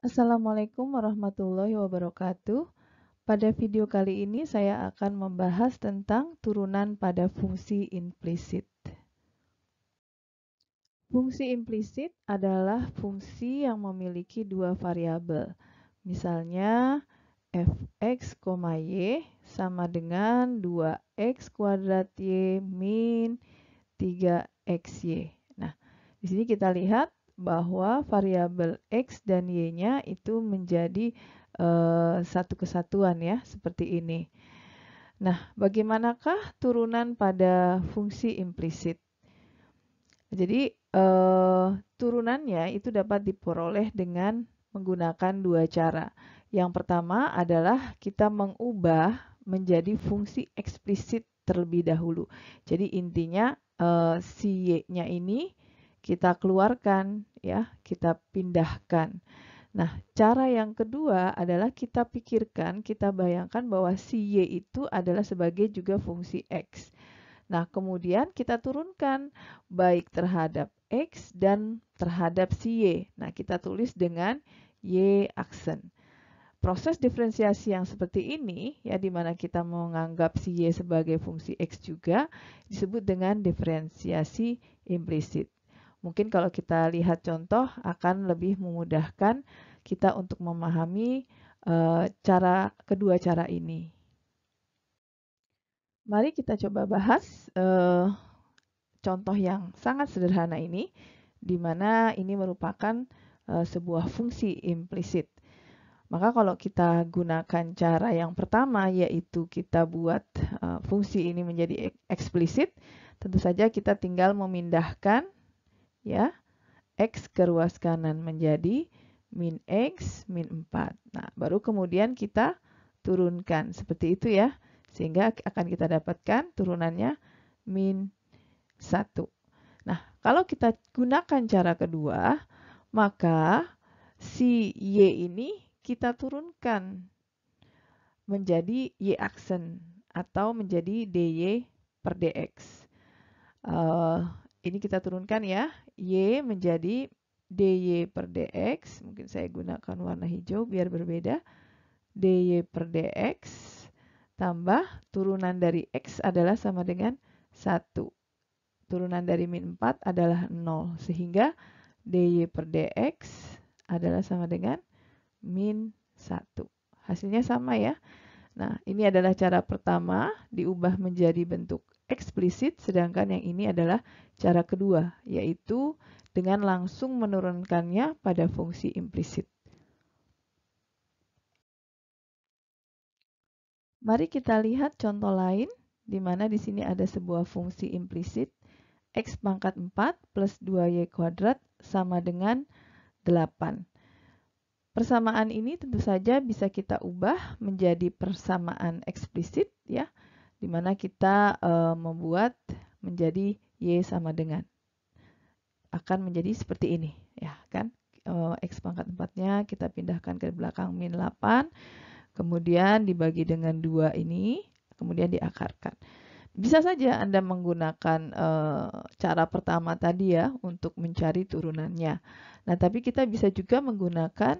Assalamualaikum warahmatullahi wabarakatuh. Pada video kali ini saya akan membahas tentang turunan pada fungsi implisit. Fungsi implisit adalah fungsi yang memiliki dua variabel. Misalnya fx, y sama dengan 2x kuadrat y min 3xy. Nah, di sini kita lihat bahwa variabel x dan y-nya itu menjadi satu kesatuan ya, seperti ini. Nah, bagaimanakah turunan pada fungsi implisit? Jadi, turunannya itu dapat diperoleh dengan menggunakan dua cara. Yang pertama adalah kita mengubah menjadi fungsi eksplisit terlebih dahulu. Jadi intinya si y-nya ini kita keluarkan ya, kita pindahkan. Nah, cara yang kedua adalah kita pikirkan, kita bayangkan bahwa si y itu adalah sebagai juga fungsi x. Nah, kemudian kita turunkan baik terhadap x dan terhadap si y. Nah, kita tulis dengan y aksen. Proses diferensiasi yang seperti ini, ya, di mana kita menganggap si y sebagai fungsi x juga, disebut dengan diferensiasi implisit. Mungkin kalau kita lihat contoh akan lebih memudahkan kita untuk memahami kedua cara ini. Mari kita coba bahas contoh yang sangat sederhana ini, di mana ini merupakan sebuah fungsi implisit. Maka kalau kita gunakan cara yang pertama, yaitu kita buat fungsi ini menjadi eksplisit, tentu saja kita tinggal memindahkan ya x ke ruas kanan menjadi min x min 4. Nah, baru kemudian kita turunkan seperti itu ya, sehingga akan kita dapatkan turunannya min 1. Nah, kalau kita gunakan cara kedua, maka si y ini kita turunkan menjadi y aksen atau menjadi dy per dx. Ini kita turunkan ya, y menjadi dy per dx, mungkin saya gunakan warna hijau biar berbeda, dy per dx tambah turunan dari x adalah sama dengan 1. Turunan dari min 4 adalah 0, sehingga dy per dx adalah sama dengan min 1. Hasilnya sama ya. Nah, ini adalah cara pertama, diubah menjadi bentuk eksplisit, sedangkan yang ini adalah cara kedua, yaitu dengan langsung menurunkannya pada fungsi implisit. Mari kita lihat contoh lain, di mana di sini ada sebuah fungsi implisit, x pangkat 4 plus 2y kuadrat sama dengan 8. Persamaan ini tentu saja bisa kita ubah menjadi persamaan eksplisit ya, di mana kita membuat menjadi y sama dengan akan menjadi seperti ini ya kan. X pangkat 4-nya kita pindahkan ke belakang min 8, kemudian dibagi dengan 2 ini, kemudian diakarkan. Bisa saja Anda menggunakan cara pertama tadi ya untuk mencari turunannya. Nah, tapi kita bisa juga menggunakan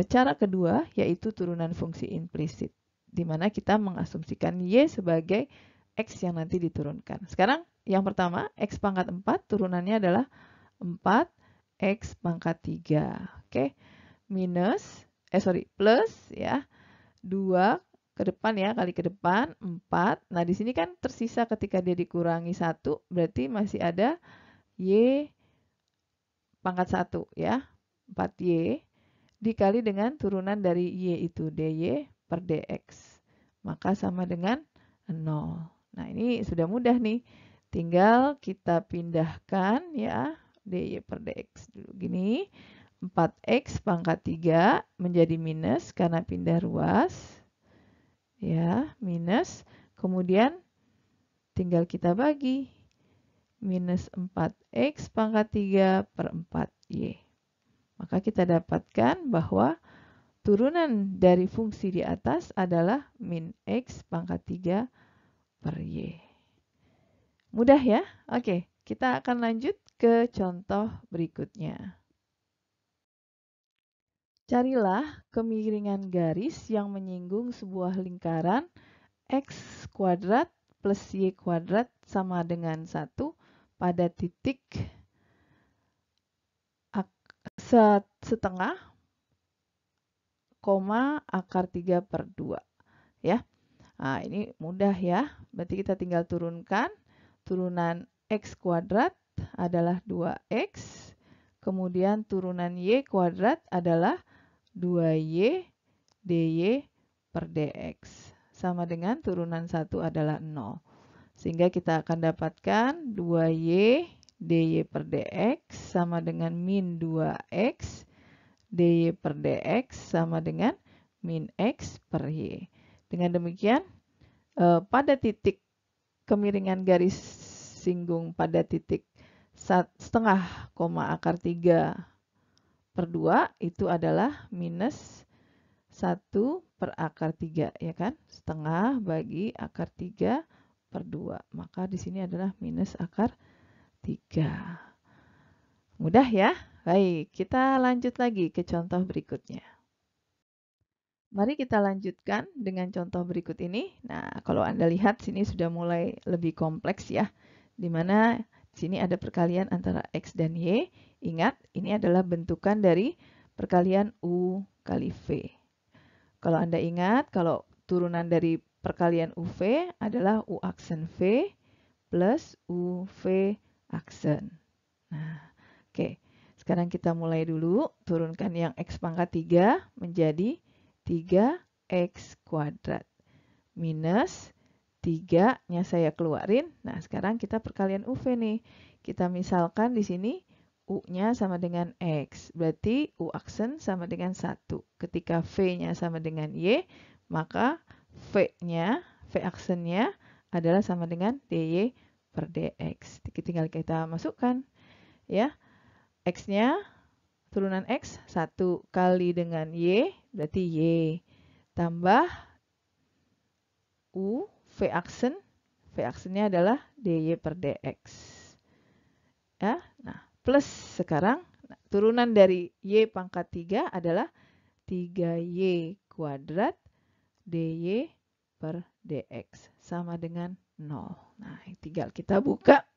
cara kedua, yaitu turunan fungsi implisit, di mana kita mengasumsikan y sebagai x yang nanti diturunkan. Sekarang yang pertama, x pangkat 4 turunannya adalah 4x pangkat 3. Oke, plus ya, 2 ke depan ya, kali ke depan 4. Nah, di sini kan tersisa ketika dia dikurangi 1, berarti masih ada y pangkat 1 ya, 4y dikali dengan turunan dari y itu dy per dx. Maka sama dengan 0. Nah, ini sudah mudah nih. Tinggal kita pindahkan ya dy per dx dulu gini. 4x pangkat 3 menjadi minus karena pindah ruas. Ya, minus. Kemudian tinggal kita bagi. Minus 4x pangkat 3 per 4y. Maka kita dapatkan bahwa turunan dari fungsi di atas adalah min x pangkat 3 per y. Mudah ya? Oke, kita akan lanjut ke contoh berikutnya. Carilah kemiringan garis yang menyinggung sebuah lingkaran x kuadrat plus y kuadrat sama dengan 1 pada titik setengah, koma akar 3 per 2. Ya. Nah, ini mudah ya. Berarti kita tinggal turunkan. Turunan x kuadrat adalah 2x. Kemudian turunan y kuadrat adalah 2y dy per dx. Sama dengan turunan 1 adalah 0. Sehingga kita akan dapatkan 2y dy per dx sama dengan min 2x dy per dx sama dengan min x per y. Dengan demikian, pada titik kemiringan garis singgung pada titik setengah, koma akar 3 per 2 itu adalah minus 1 per akar 3, ya kan? Setengah bagi akar 3 per 2. Maka di sini adalah minus akar 3. Mudah ya? Baik, kita lanjut lagi ke contoh berikutnya. Mari kita lanjutkan dengan contoh berikut ini. Nah, kalau Anda lihat sini sudah mulai lebih kompleks ya. Di mana di sini ada perkalian antara X dan Y. Ingat, ini adalah bentukan dari perkalian U kali V. Kalau Anda ingat, kalau turunan dari perkalian UV adalah U aksen V plus UV aksen. Nah, oke. Sekarang kita mulai dulu. Turunkan yang X pangkat 3 menjadi 3x kuadrat minus 3-nya saya keluarin. Nah, sekarang kita perkalian UV nih. Kita misalkan di sini U-nya sama dengan X. Berarti U aksen sama dengan 1. Ketika V-nya sama dengan Y, maka V-nya, V aksennya adalah sama dengan dy per dx. Tinggal kita masukkan. Ya, X-nya turunan X 1 kali dengan Y berarti Y tambah U V aksen. V aksennya adalah dy per dx. Ya, nah plus sekarang turunan dari Y pangkat 3 adalah 3Y kuadrat dy per dx sama dengan 0. Nah, tinggal kita buka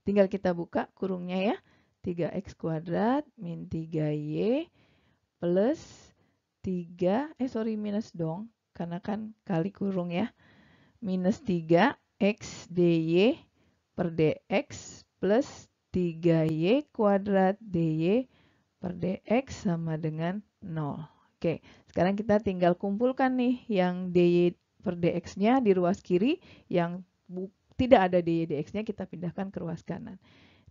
tinggal kita buka kurungnya ya. 3x kuadrat min 3y plus 3, minus dong, karena kan kali kurung ya. Minus 3x dy per dx plus 3y kuadrat dy per dx sama dengan 0. Oke, sekarang kita tinggal kumpulkan nih yang dy per dx-nya di ruas kiri, yang tidak ada dy dx-nya kita pindahkan ke ruas kanan.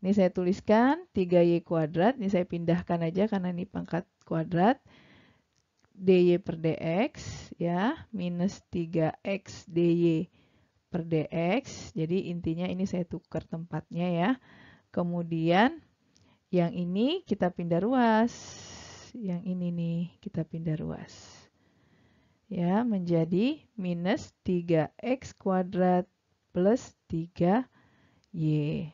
Ini saya tuliskan 3y kuadrat, ini saya pindahkan aja karena ini pangkat kuadrat. dy per dx ya, minus 3x dy per dx. Jadi intinya ini saya tukar tempatnya ya. Kemudian yang ini kita pindah ruas. Yang ini nih kita pindah ruas. Ya, menjadi minus 3x kuadrat plus 3y.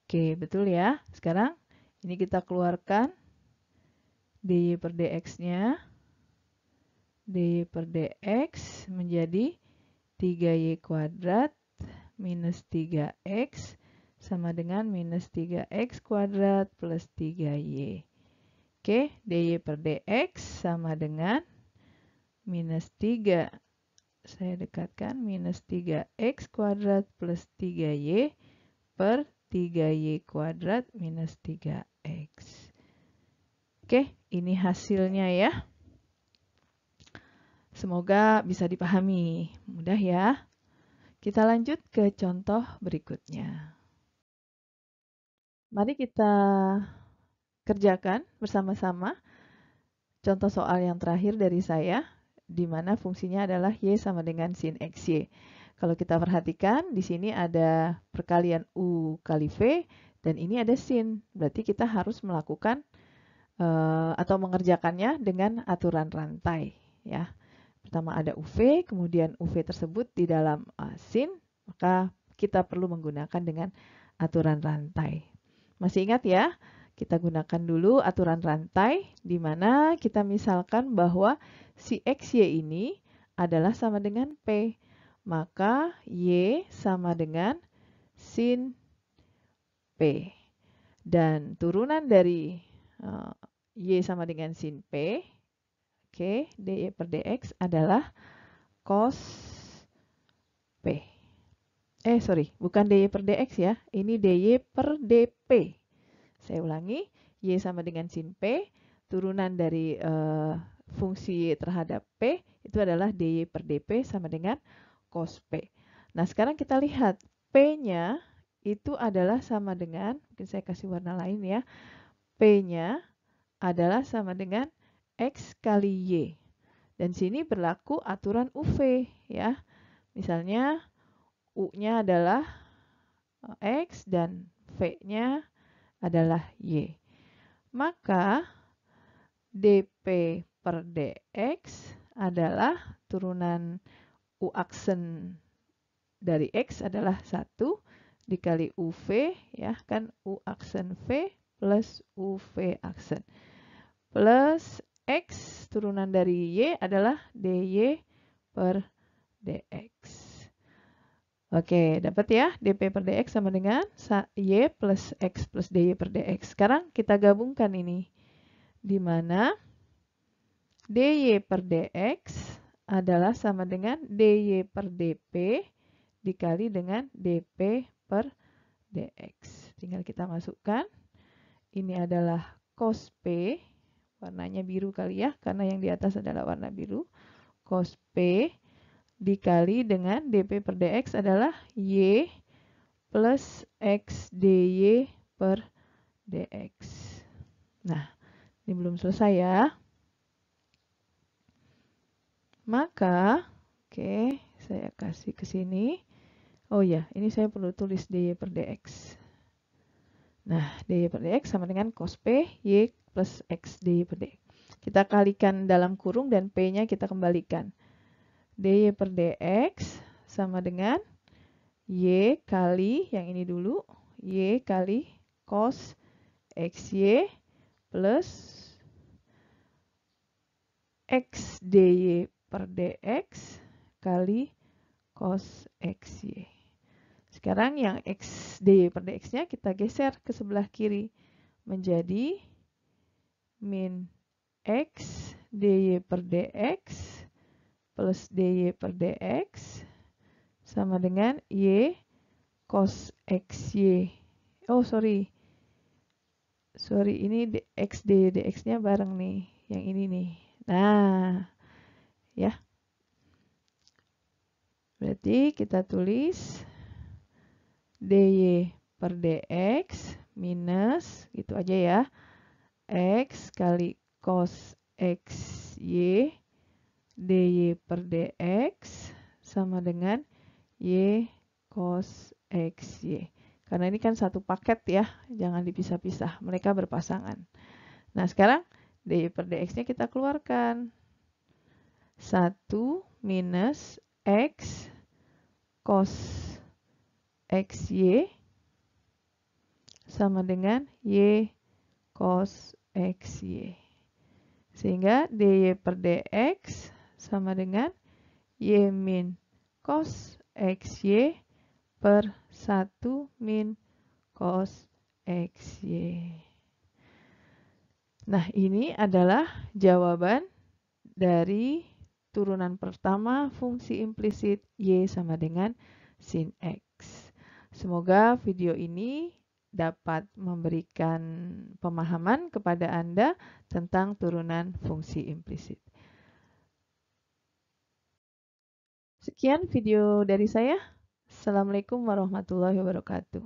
Oke, betul ya. Sekarang ini kita keluarkan dy per dx-nya. Dy per dx menjadi 3y kuadrat minus 3x sama dengan minus 3x kuadrat plus 3y. Oke, dy per dx sama dengan minus 3. Saya dekatkan minus 3x kuadrat plus 3y per 3y kuadrat minus 3x. Oke, ini hasilnya ya. Semoga bisa dipahami. Mudah ya. Kita lanjut ke contoh berikutnya. Mari kita kerjakan bersama-sama contoh soal yang terakhir dari saya, di mana fungsinya adalah y sama dengan sin xy. Kalau kita perhatikan, di sini ada perkalian U kali V, dan ini ada sin. Berarti kita harus melakukan atau mengerjakannya dengan aturan rantai. Ya. Pertama ada UV, kemudian UV tersebut di dalam sin, maka kita perlu menggunakan dengan aturan rantai. Masih ingat ya? Kita gunakan dulu aturan rantai, di mana kita misalkan bahwa si XY ini adalah sama dengan P. Maka Y sama dengan sin P. Dan turunan dari Y sama dengan sin P, oke, dy per dx adalah cos P. Bukan dy per dx ya, ini dy per dp. Saya ulangi, Y sama dengan sin P, turunan dari fungsi Y terhadap P, itu adalah dy per dp sama dengan cos P. Nah, sekarang kita lihat, P-nya itu adalah sama dengan, mungkin saya kasih warna lain ya, P-nya adalah sama dengan X kali Y. Dan sini berlaku aturan UV ya. Misalnya, U-nya adalah X dan V-nya adalah Y. Maka dp per dx adalah turunan U aksen dari X adalah 1 dikali UV ya kan, U aksen V plus UV aksen. Plus X turunan dari Y adalah dy per dx. Oke, dapat ya, dp per dx sama dengan y plus x plus dy per dx. Sekarang kita gabungkan ini, di mana dy per dx adalah sama dengan dy per dp dikali dengan dp per dx. Tinggal kita masukkan, ini adalah cos P, warnanya biru kali ya, karena yang di atas adalah warna biru, cos P dikali dengan dp per dx adalah y plus x dy per dx. Nah, ini belum selesai ya. Maka, oke, saya kasih ke sini. Oh ya, ini saya perlu tulis dy per dx. Nah, dy per dx sama dengan cos P y plus x dy per dx. Kita kalikan dalam kurung dan P-nya kita kembalikan. dy per dx sama dengan y kali, yang ini dulu, y kali cos xy plus x dy per dx kali cos xy. Sekarang yang x dy per dx-nya kita geser ke sebelah kiri menjadi min x dy per dx plus dy per dx sama dengan y cos xy. Oh, sorry, ini x dy dx-nya bareng nih, yang ini nih. Nah, ya. Berarti kita tulis dy per dx minus, gitu aja ya, x kali cos xy dy per dx sama dengan y cos xy. Karena ini kan satu paket ya, jangan dipisah-pisah, mereka berpasangan. Nah, sekarang dy per dx-nya kita keluarkan. 1 minus x cos xy sama dengan y cos xy. Sehingga dy per dx sama dengan y min cos xy per 1 min cos xy. Nah, ini adalah jawaban dari turunan pertama fungsi implisit y sama dengan sin x. Semoga video ini dapat memberikan pemahaman kepada Anda tentang turunan fungsi implisit. Sekian video dari saya. Assalamualaikum warahmatullahi wabarakatuh.